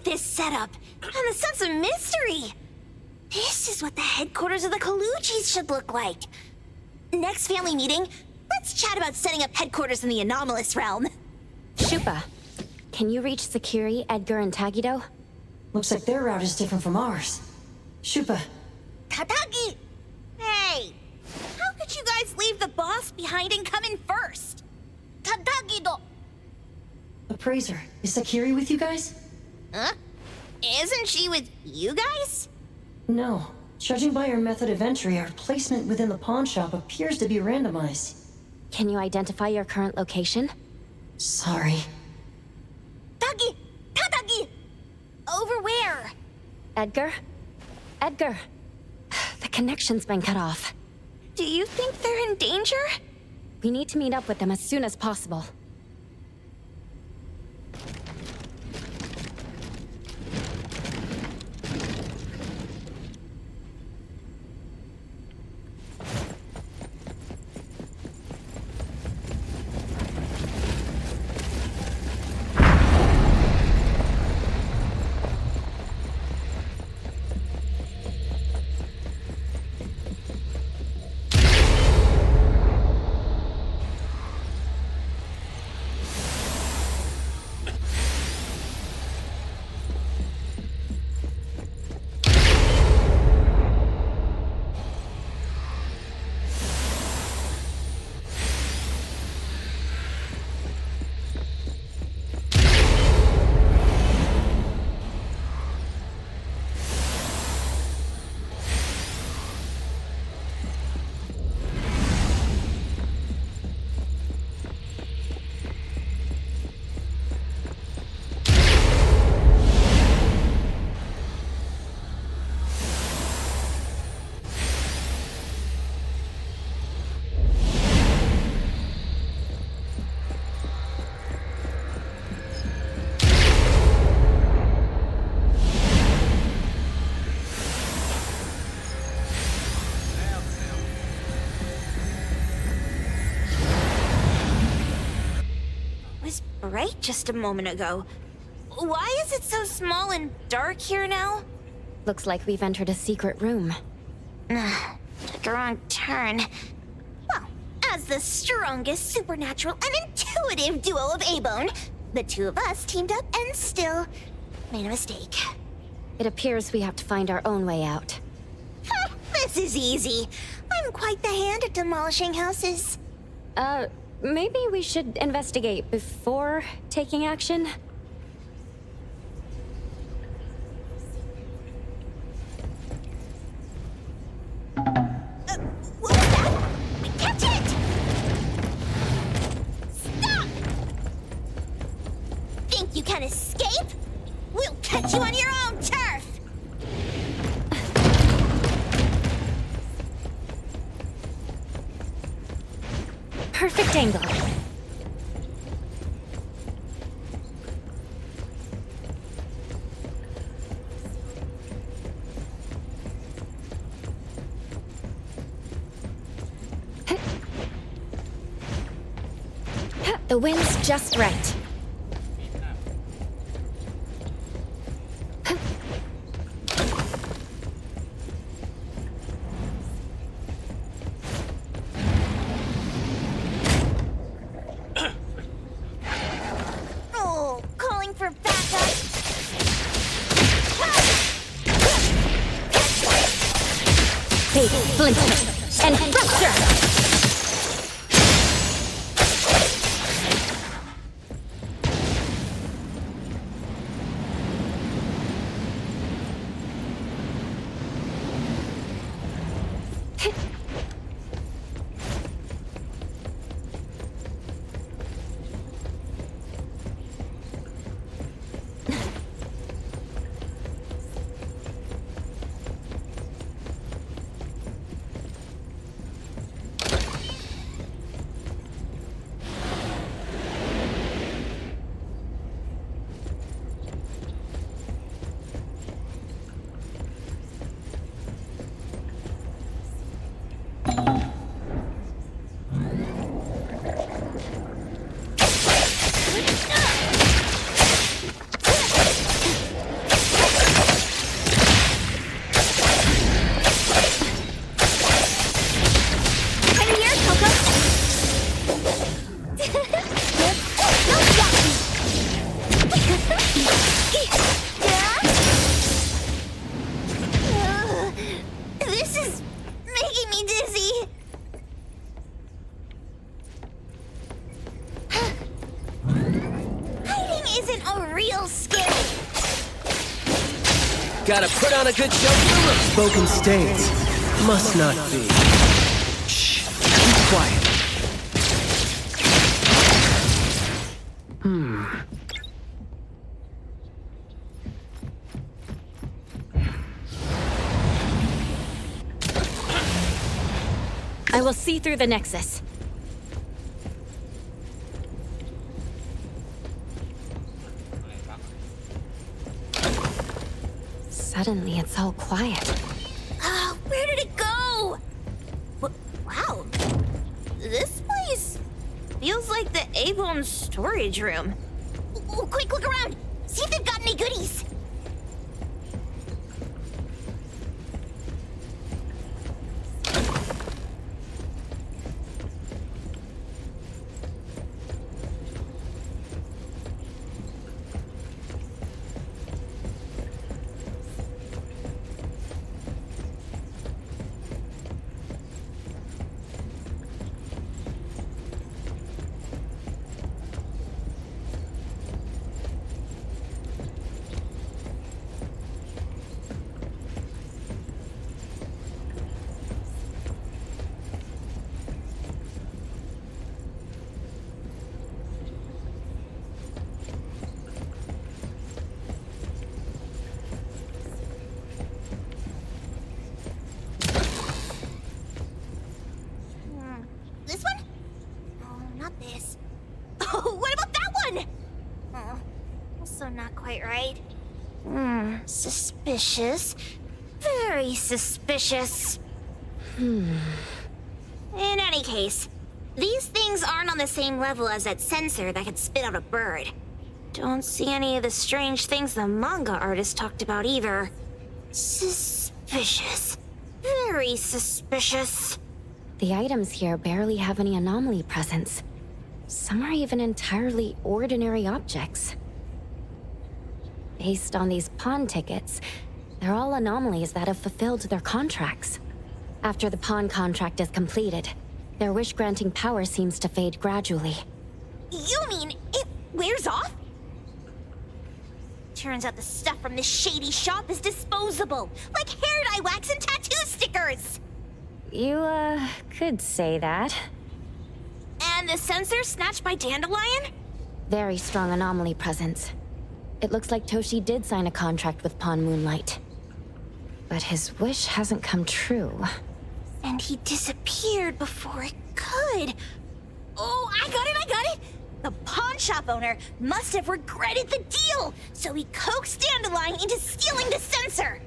this setup and the sense of mystery. This is what the headquarters of the Kalujis should look like. Next family meeting, let's chat about setting up headquarters in the anomalous realm. Shupa, can you reach Sakiri, Edgar, and Tagido? Looks like their route is different from ours. Shupa. Tatagi! Hey! How could you guys leave the boss behind and come in first? Tatagido! Appraiser, is Sakiri with you guys? Huh? Isn't she with you guys? No. Judging by her method of entry, our placement within the pawn shop appears to be randomized. Can you identify your current location? Sorry. Tagi! Tatagi! Over where? Edgar? Edgar! The connection's been cut off. Do you think they're in danger? We need to meet up with them as soon as possible. Right just a moment ago. Why is it so small and dark here now? Looks like we've entered a secret room. Took a wrong turn. Well, as the strongest supernatural and intuitive duo of A-Bone, the two of us teamed up and still made a mistake. It appears we have to find our own way out. This is easy. I'm quite the hand at demolishing houses. Maybe we should investigate before taking action? What was that? Catch it! Stop! Think you can escape? We'll catch you on your own turf! Perfect angle. The wind's just right. Splinter and fracture! a real skill. Gotta put on a good show for the room. Spoken states. Must not be. Shh. Keep quiet. I will see through the Nexus. Suddenly, it's all quiet. Where did it go? Wow. This place feels like the A-Bone storage room. Quick, look around. See if they've got any goodies. This one? Oh, not this. Oh, what about that one? Oh, also not quite right. Suspicious. Very suspicious. In any case, these things aren't on the same level as that sensor that could spit out a bird. Don't see any of the strange things the manga artist talked about either. Suspicious. Very suspicious. The items here barely have any anomaly presence. Some are even entirely ordinary objects. Based on these pawn tickets, they're all anomalies that have fulfilled their contracts. After the pawn contract is completed, their wish-granting power seems to fade gradually. You mean it wears off? Turns out the stuff from this shady shop is disposable, like hair dye wax and tattoo stickers. You, could say that. And the sensor snatched by Dandelion? Very strong anomaly presence. It looks like Toshi did sign a contract with Pawn Moonlight. But his wish hasn't come true. And he disappeared before it could. Oh, I got it! The pawn shop owner must have regretted the deal, so he coaxed Dandelion into stealing the sensor.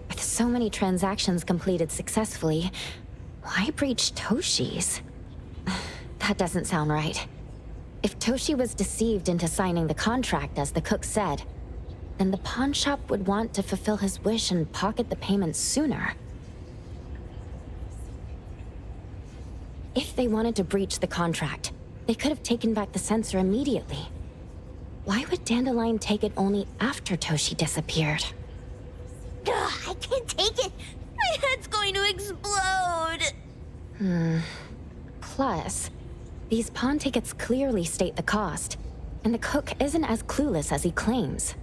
With so many transactions completed successfully, why breach Toshi's? That doesn't sound right. If Toshi was deceived into signing the contract, as the cook said, then the pawn shop would want to fulfill his wish and pocket the payment sooner. If they wanted to breach the contract, they could have taken back the sensor immediately. Why would Dandelion take it only after Toshi disappeared? Ugh, I can't take it. My head's going to explode. Plus, these pawn tickets clearly state the cost, and the cook isn't as clueless as he claims.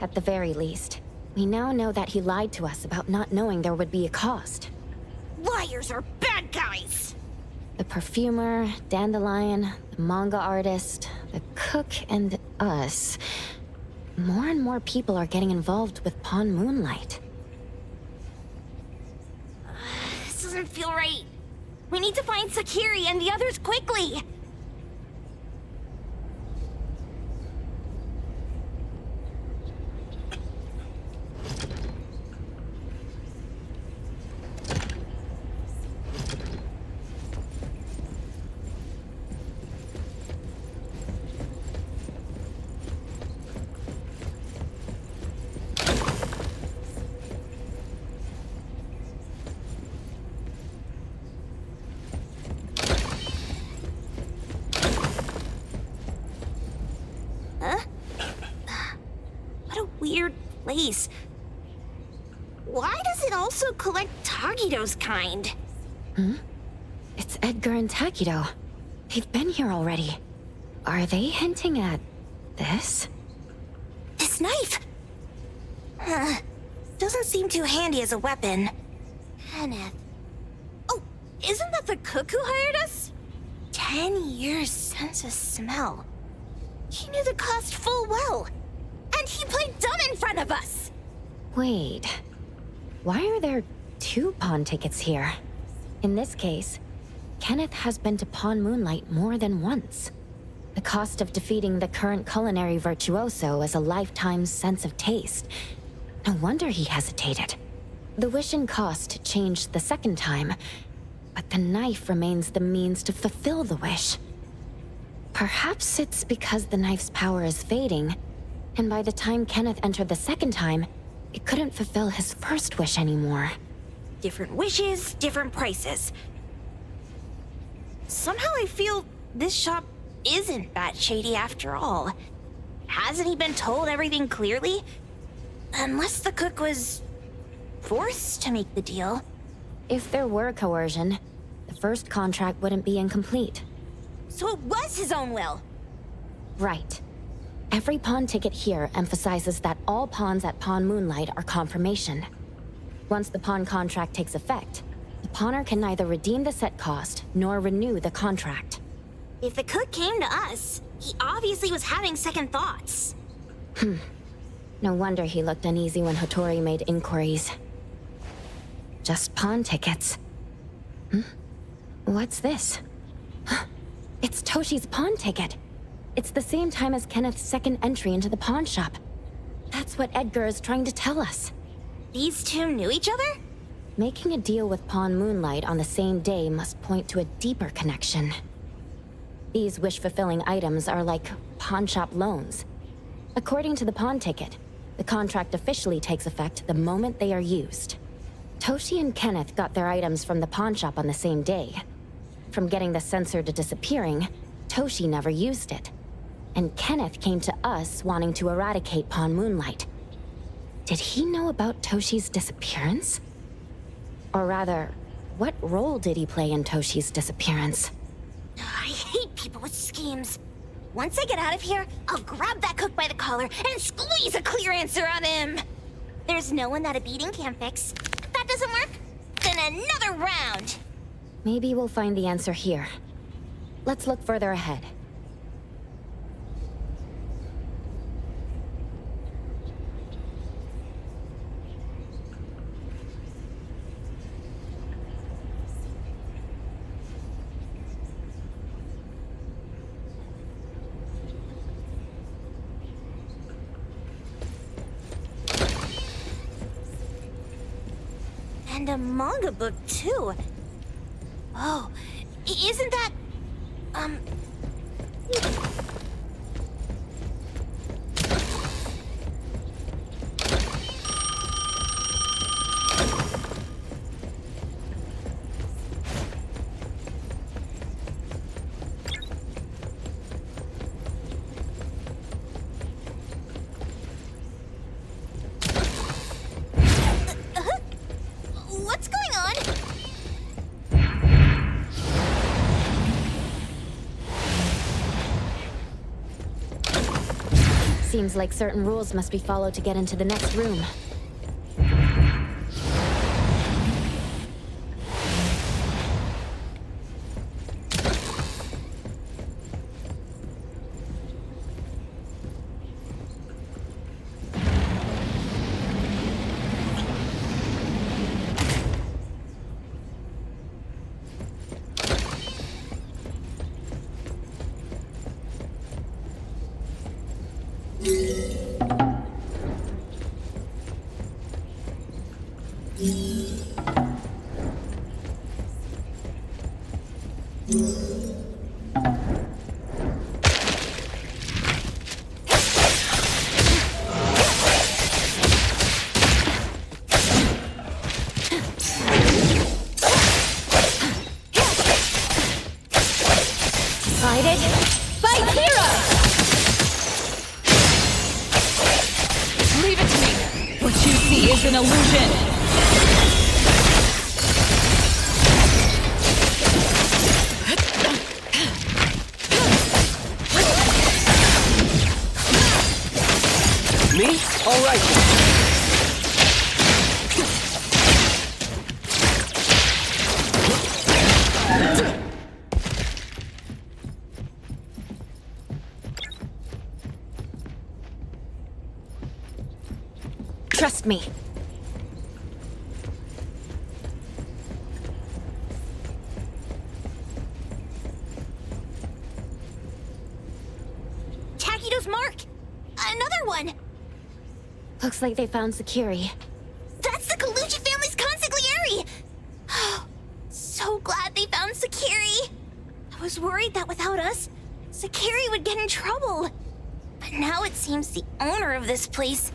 At the very least, we now know that he lied to us about not knowing there would be a cost. Liars are bad guys. The perfumer, Dandelion, the manga artist, the cook, and us. More and more people are getting involved with Pawn Moonlight. This doesn't feel right. We need to find Sakiri and the others quickly. Weird place. Why does it also collect Tagido's kind? It's Edgar and Takido. They've been here already. Are they hinting at this? this knife? Doesn't seem too handy as a weapon. Kenneth. Oh, isn't that the cook who hired us? 10 years sense of smell. He knew the cost full well. And he played dumb in front of us! Wait. Why are there 2 pawn tickets here? In this case, Kenneth has been to Pawn Moonlight more than once. The cost of defeating the current culinary virtuoso is a lifetime's sense of taste. No wonder he hesitated. The wish and cost changed the second time, but the knife remains the means to fulfill the wish. Perhaps it's because the knife's power is fading, and by the time Kenneth entered the second time, it couldn't fulfill his first wish anymore. Different wishes, different prices. Somehow I feel this shop isn't that shady after all. Hasn't he been told everything clearly? Unless the cook was forced to make the deal. If there were coercion, the first contract wouldn't be incomplete. So it was his own will. Right. Every pawn ticket here emphasizes that all pawns at Pawn Moonlight are confirmation. Once the pawn contract takes effect, the pawner can neither redeem the set cost nor renew the contract. If the cook came to us, he obviously was having second thoughts. No wonder he looked uneasy when Hattori made inquiries. Just pawn tickets. What's this? It's Toshi's pawn ticket. It's the same time as Kenneth's second entry into the pawn shop. That's what Edgar is trying to tell us. These 2 knew each other? Making a deal with Pawn Moonlight on the same day must point to a deeper connection. These wish-fulfilling items are like pawn shop loans. According to the pawn ticket, the contract officially takes effect the moment they are used. Toshi and Kenneth got their items from the pawn shop on the same day. From getting the sensor to disappearing, Toshi never used it. And Kenneth came to us wanting to eradicate Pawn Moonlight. Did he know about Toshi's disappearance? Or rather, what role did he play in Toshi's disappearance? I hate people with schemes. Once I get out of here, I'll grab that cook by the collar and squeeze a clear answer on him. There's no one that a beating can't fix. If that doesn't work, then another round. Maybe we'll find the answer here. Let's look further ahead. And a manga book, too. Oh, isn't that... What's going on? Seems like certain rules must be followed to get into the next room. Guided by Hero! Leave it to me. What you see is an illusion. Me? rifle. Trust me. Takido's mark! Another one! Looks like they found Sakiri. That's the Colucci family's consigliere! So glad they found Sakiri. I was worried that without us, Sakiri would get in trouble. But now it seems the owner of this place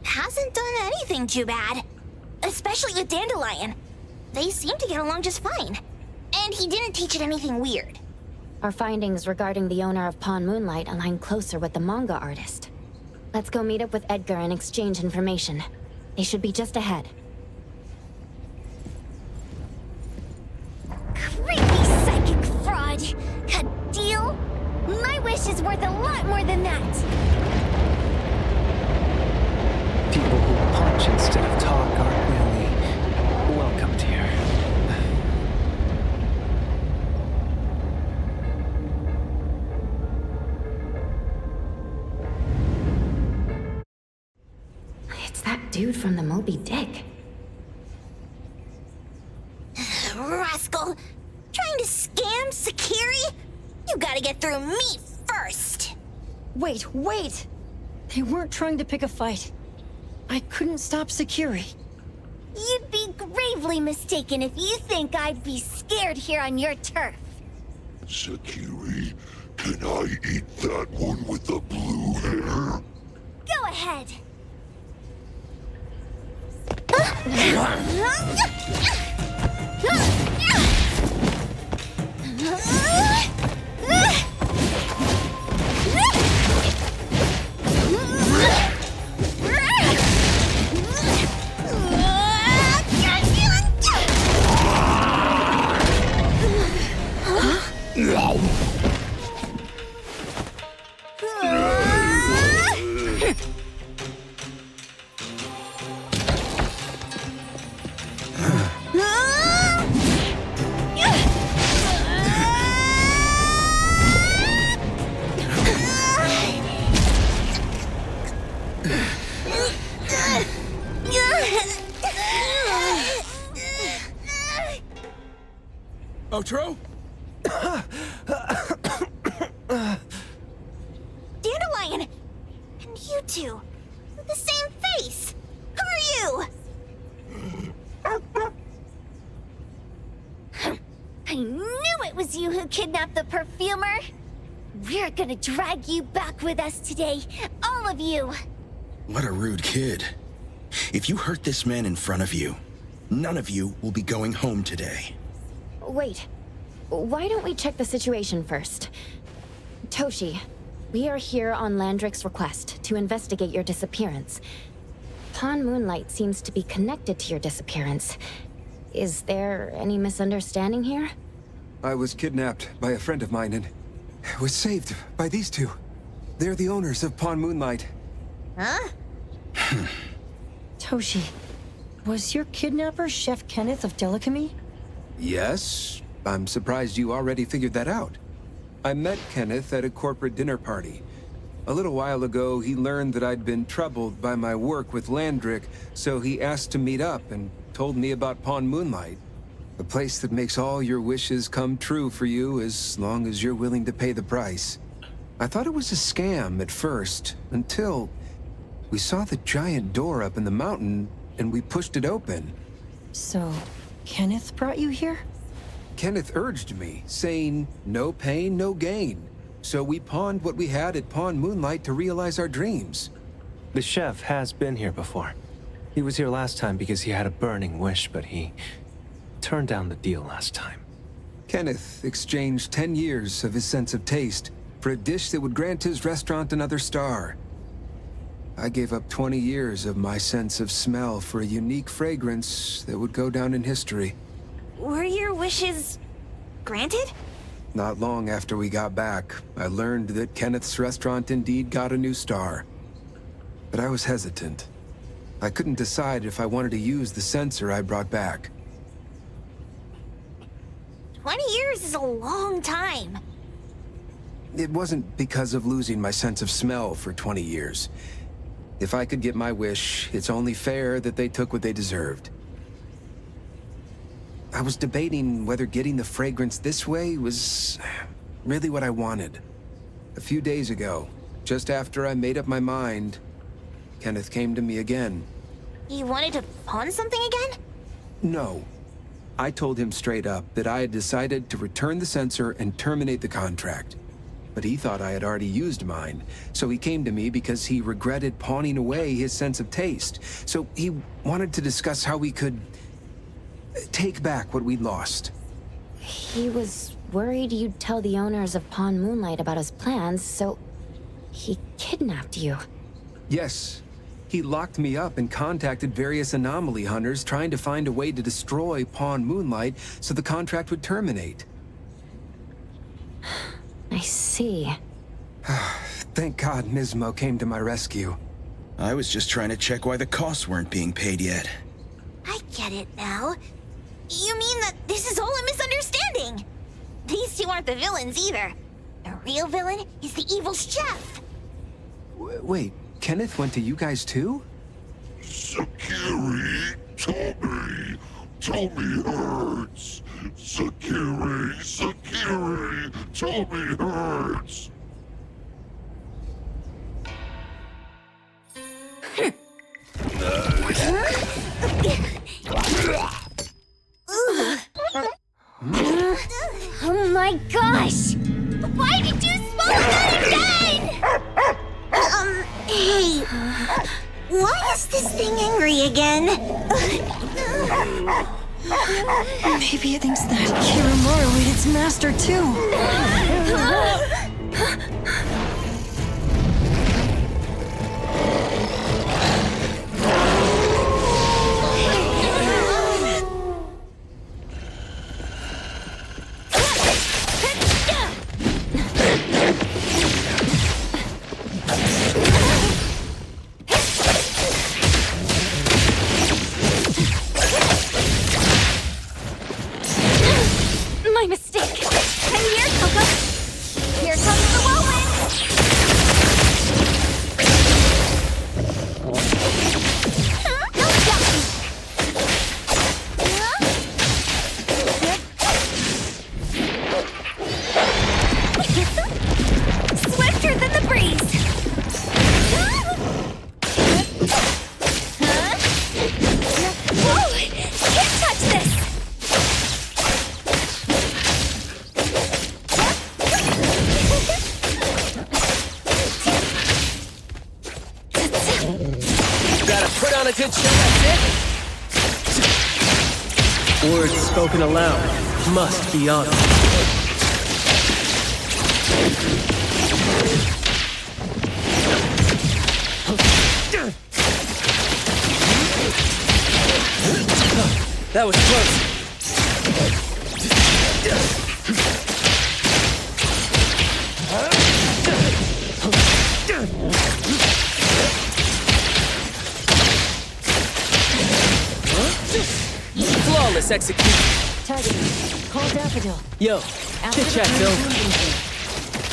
hasn't done anything too bad. Especially with Dandelion. They seem to get along just fine. And he didn't teach it anything weird. Our findings regarding the owner of Pawn Moonlight align closer with the manga artist. Let's go meet up with Edgar and exchange information. They should be just ahead. Creepy psychic fraud! A deal? My wish is worth a lot more than that! People who punch instead of talk aren't really welcomed here. It's that dude from the Moby Dick. Rascal! Trying to scam Sakiri? You gotta get through me first! Wait! They weren't trying to pick a fight. I couldn't stop Sakiri. You'd be gravely mistaken if you think I'd be scared here on your turf. Sakiri, can I eat that one with the blue hair? Go ahead. Outro? Dandelion! And you two, with the same face! Who are you? I knew it was you who kidnapped the perfumer! We're gonna drag you back with us today, all of you! What a rude kid. If you hurt this man in front of you, none of you will be going home today. Wait. Why don't we check the situation first? Toshi, we are here on Landrick's request to investigate your disappearance. Pawn Moonlight seems to be connected to your disappearance. Is there any misunderstanding here? I was kidnapped by a friend of mine and was saved by these two. They're the owners of Pawn Moonlight. Huh? Toshi, was your kidnapper Chef Kenneth of Delicamy? Yes, I'm surprised you already figured that out. I met Kenneth at a corporate dinner party. A little while ago, he learned that I'd been troubled by my work with Landrick, so he asked to meet up and told me about Pawn Moonlight. A place that makes all your wishes come true for you as long as you're willing to pay the price. I thought it was a scam at first, until we saw the giant door up in the mountain and we pushed it open. So, Kenneth brought you here? Kenneth urged me, saying, no pain, no gain. So we pawned what we had at Pawn Moonlight to realize our dreams. The chef has been here before. He was here last time because he had a burning wish, but he turned down the deal last time. Kenneth exchanged 10 years of his sense of taste for a dish that would grant his restaurant another star. I gave up 20 years of my sense of smell for a unique fragrance that would go down in history. Were your wishes granted? Not long after we got back, I learned that Kenneth's restaurant indeed got a new star. but I was hesitant. I couldn't decide if I wanted to use the sensor I brought back. 20 years is a long time. It wasn't because of losing my sense of smell for 20 years. If I could get my wish, it's only fair that they took what they deserved. I was debating whether getting the fragrance this way was really what I wanted. A few days ago, just after I made up my mind, Kenneth came to me again. You wanted to pawn something again? No. I told him straight up that I had decided to return the sensor and terminate the contract. But he thought I had already used mine, so he came to me because he regretted pawning away his sense of taste. So he wanted to discuss how we could take back what we'd lost. He was worried you'd tell the owners of Pawn Moonlight about his plans, so he kidnapped you. Yes. He locked me up and contacted various anomaly hunters trying to find a way to destroy Pawn Moonlight so the contract would terminate. I see. Thank God Nismo came to my rescue. I was just trying to check why the costs weren't being paid yet. I get it now. You mean that this is all a misunderstanding? These two aren't the villains either. The real villain is the evil chef. Wait, Kenneth went to you guys too? Sakiri, Tommy hurts. Sakiri, Tommy hurts. Oh my gosh! Why did you smoke that again? Hey. Why is this thing angry again? Maybe it thinks that Kirimura ate its master too. My mistake. And here, Coco. Here comes the whirlwind. Swifter than the breeze. Whoa! Can't touch this. Gotta put on a good show, that's it. Words spoken aloud must be honored. That was close. Flawless execution. Target. Call Daffodil. Yo, chit-chat's over.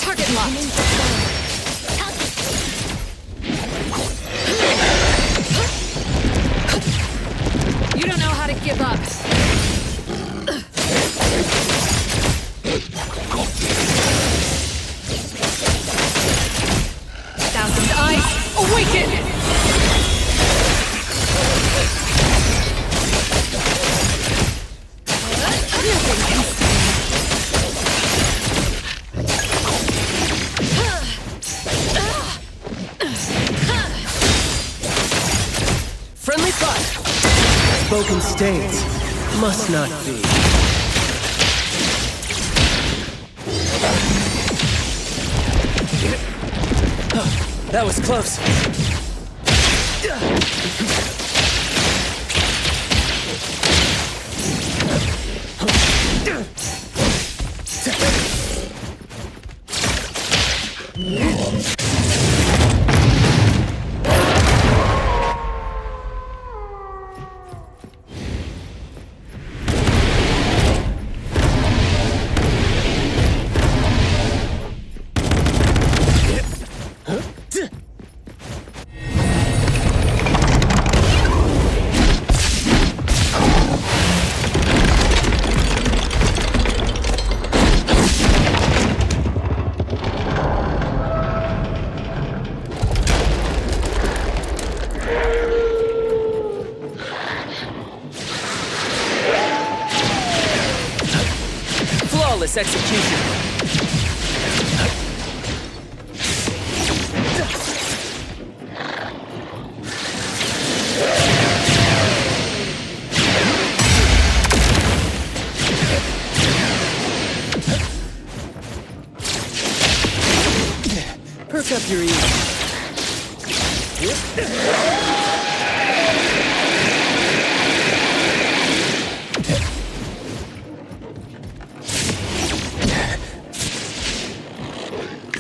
Target locked. You don't know how to give up. Thousand eyes, awaken! Friendly fire. Spoken stains must not be. That was close. Ruthless execution. Perk up your ears.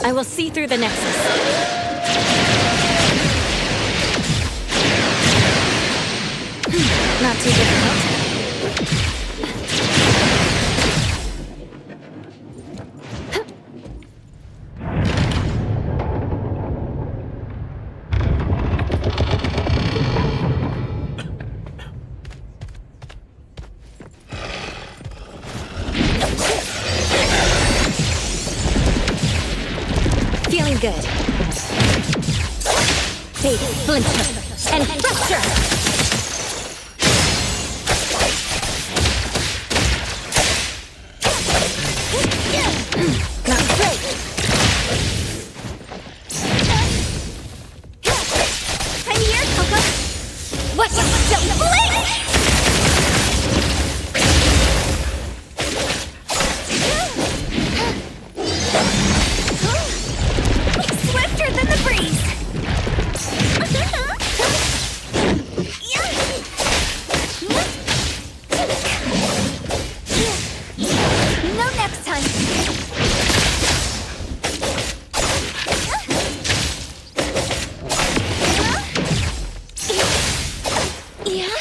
I will see through the Nexus. Not too difficult. Feeling good. Fade, splinter, and fracture! Not great! I'm here, Coco! What? Don't blink! Swifter than the breeze! No next time! Yeah?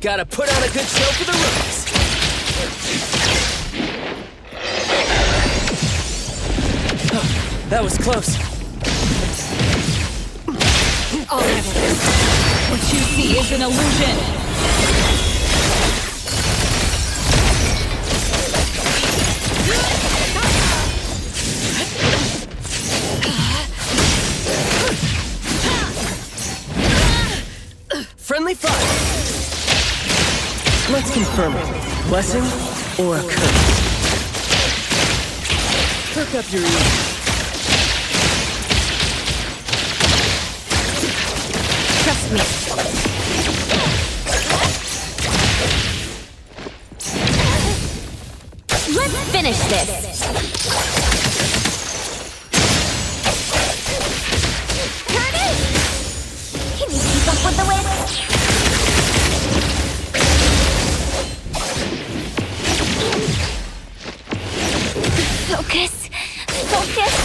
Gotta put on a good show for the rookies. That was close. I'll handle this. What you see is an illusion. Friendly fire. Let's confirm it. Blessing or a curse? Perk up your ears. Trust me. Let's finish this. Turn it! Can you keep up with the wind? Focus. Focus.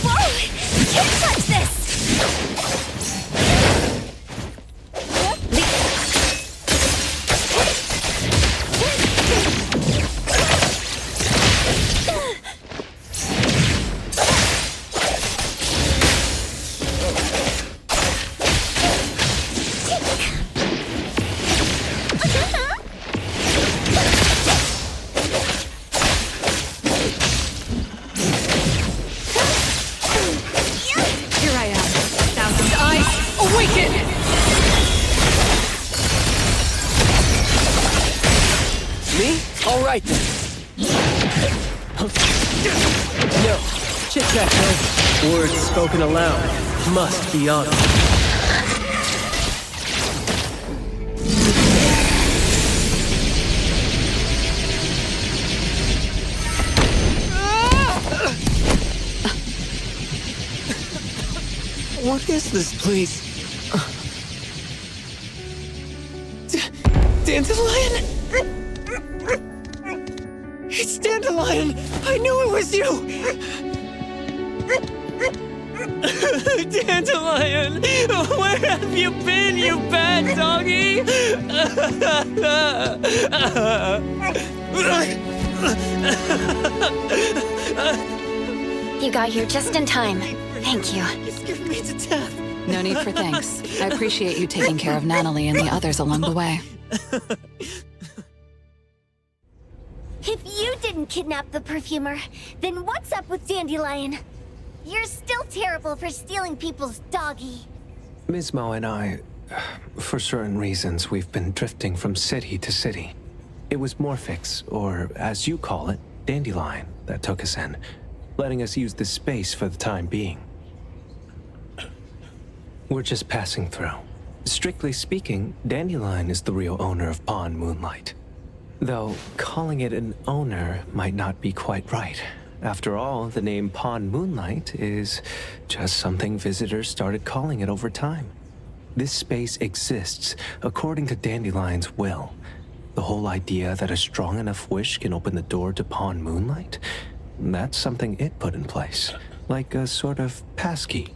Whoa! Can't touch this! All right then. No, chit-chat no. Words spoken aloud must be honored. What is this place? Dandelion? It's Dandelion! I knew it was you! Dandelion! Where have you been, you bad doggy? You got here just in time. Thank you. You scared me to death. No need for thanks. I appreciate you taking care of Natalie and the others along the way. If you didn't kidnap the perfumer, then what's up with Dandelion? You're still terrible for stealing people's doggy. Ms. Mao and I, For certain reasons, we've been drifting from city to city. It was Morphix, or as you call it, Dandelion, that took us in, letting us use this space for the time being. We're just passing through. Strictly speaking, Dandelion is the real owner of Pawn Moonlight. Though, calling it an owner might not be quite right. After all, the name Pawn Moonlight is just something visitors started calling it over time. This space exists according to Dandelion's will. The whole idea that a strong enough wish can open the door to Pawn Moonlight, that's something it put in place. Like a sort of passkey.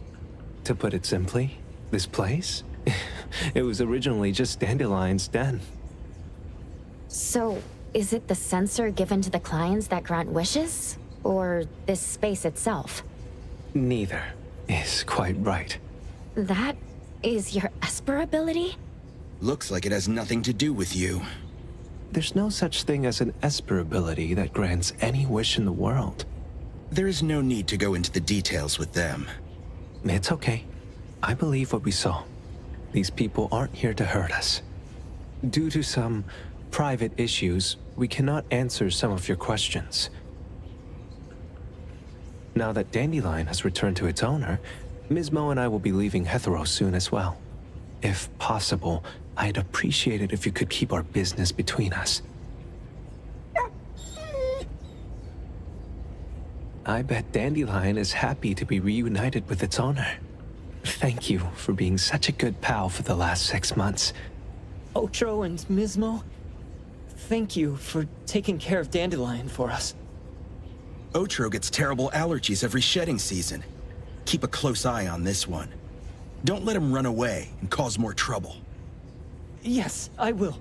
To put it simply, this place? It was originally just Dandelion's den. So, is it the sensor given to the clients that grant wishes? Or this space itself? Neither is quite right. That is your Esper ability? Looks like it has nothing to do with you. There's no such thing as an Esper ability that grants any wish in the world. There is no need to go into the details with them. It's okay. I believe what we saw. These people aren't here to hurt us. Due to some private issues, we cannot answer some of your questions. Now that Dandelion has returned to its owner, Ms. Mo and I will be leaving Hetero soon as well. If possible, I'd appreciate it if you could keep our business between us. I bet Dandelion is happy to be reunited with its owner. Thank you for being such a good pal for the last 6 months. Otro and Mismo, thank you for taking care of Dandelion for us. Otro gets terrible allergies every shedding season. Keep a close eye on this one. Don't let him run away and cause more trouble. Yes, I will.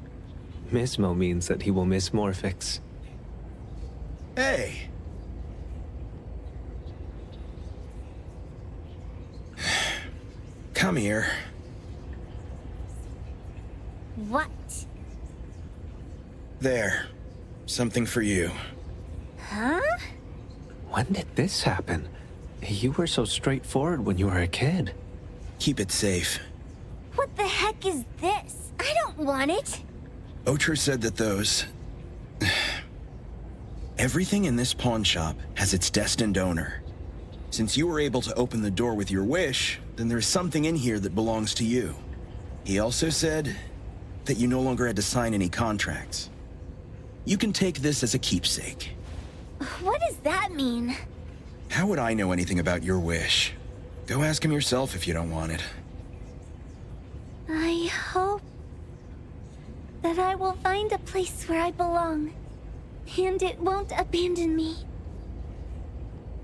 Mismo means that he will miss Morphix. Hey! Come here. What? There. Something for you. Huh? When did this happen? You were so straightforward when you were a kid. Keep it safe. What the heck is this? I don't want it. Otro said that those... Everything in this pawn shop has its destined owner. Since you were able to open the door with your wish, then there's something in here that belongs to you. He also said that you no longer had to sign any contracts. You can take this as a keepsake. What does that mean? How would I know anything about your wish? Go ask him yourself if you don't want it. I hope that I will find a place where I belong, and it won't abandon me.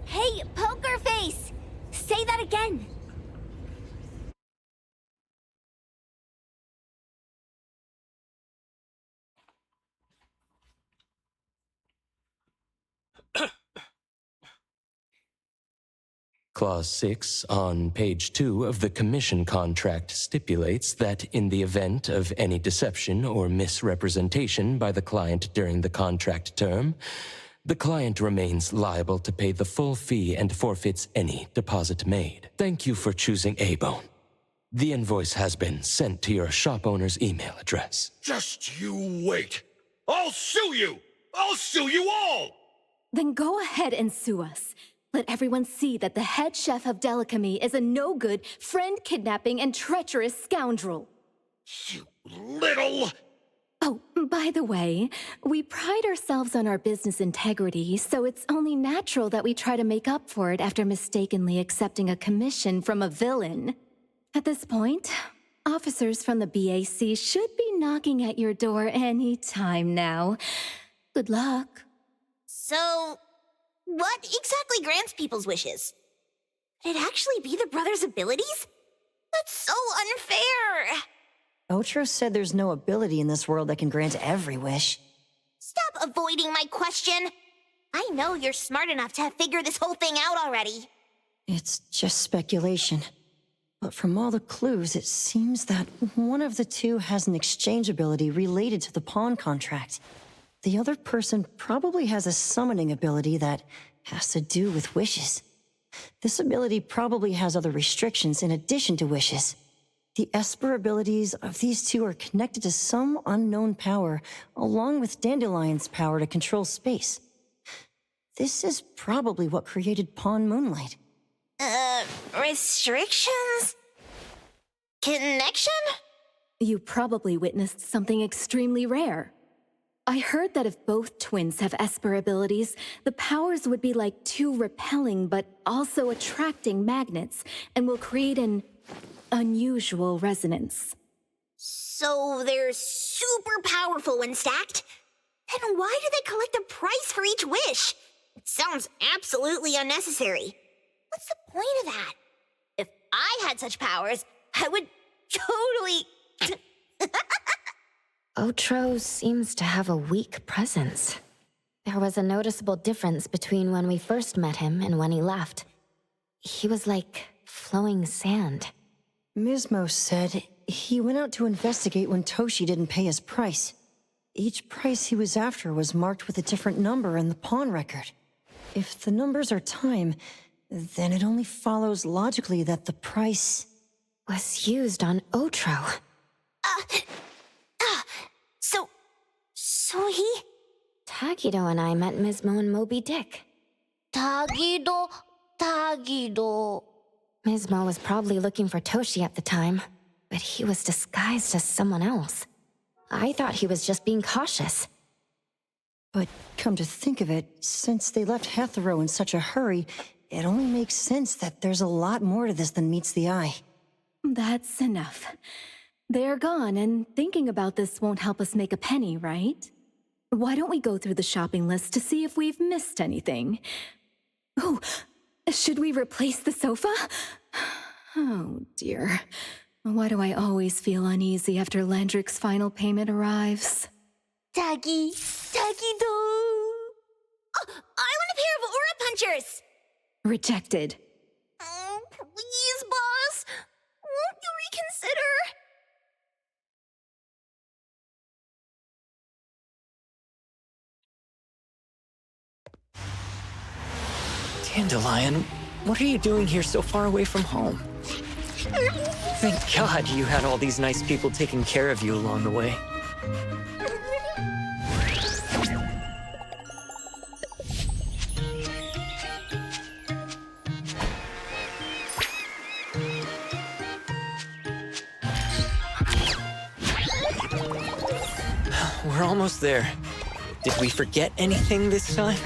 Hey, Poker Face! Say that again! Clause 6 on page 2 of the commission contract stipulates that in the event of any deception or misrepresentation by the client during the contract term, the client remains liable to pay the full fee and forfeits any deposit made. Thank you for choosing A-Bone. The invoice has been sent to your shop owner's email address. Just you wait. I'll sue you! I'll sue you all! Then go ahead and sue us. Let everyone see that the head chef of Delicamy is a no-good, friend-kidnapping, and treacherous scoundrel. You little... Oh, by the way, we pride ourselves on our business integrity, so it's only natural that we try to make up for it after mistakenly accepting a commission from a villain. At this point, officers from the BAC should be knocking at your door any time now. Good luck. So, what exactly grants people's wishes? Could it actually be the brothers' abilities? That's so unfair! Otro said there's no ability in this world that can grant every wish. Stop avoiding my question! I know you're smart enough to have figured this whole thing out already. It's just speculation. But from all the clues, it seems that one of the two has an exchange ability related to the pawn contract. The other person probably has a summoning ability that has to do with wishes. This ability probably has other restrictions in addition to wishes. The Esper abilities of these two are connected to some unknown power, along with Dandelion's power to control space. This is probably what created Pawn Moonlight. Restrictions? Connection? You probably witnessed something extremely rare. I heard that if both twins have Esper abilities, the powers would be like two repelling but also attracting magnets and will create an unusual resonance. So they're super powerful when stacked? Then why do they collect a price for each wish? It sounds absolutely unnecessary. What's the point of that? If I had such powers, I would totally... Otro seems to have a weak presence. There was a noticeable difference between when we first met him and when he left. He was like flowing sand. Mismo said he went out to investigate when Toshi didn't pay his price. Each price he was after was marked with a different number in the pawn record. If the numbers are time, then it only follows logically that the price was used on Otro. So he... Tagido and I met Mismo and Moby Dick. Tagido... Mismo was probably looking for Toshi at the time, but he was disguised as someone else. I thought he was just being cautious. But come to think of it, since they left Hetero in such a hurry, it only makes sense that there's a lot more to this than meets the eye. That's enough. They're gone, and thinking about this won't help us make a penny, right? Why don't we go through the shopping list to see if we've missed anything? Oh, should we replace the sofa? Oh, dear. Why do I always feel uneasy after Landrick's final payment arrives? Tagido... Oh, I want a pair of aura punchers! Rejected. Oh, please, boss. Won't you reconsider? Dandelion, what are you doing here so far away from home? Thank God you had all these nice people taking care of you along the way. We're almost there. Did we forget anything this time?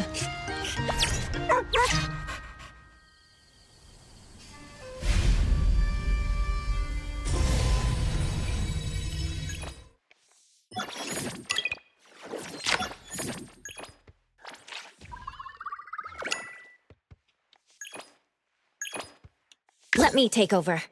Let me take over.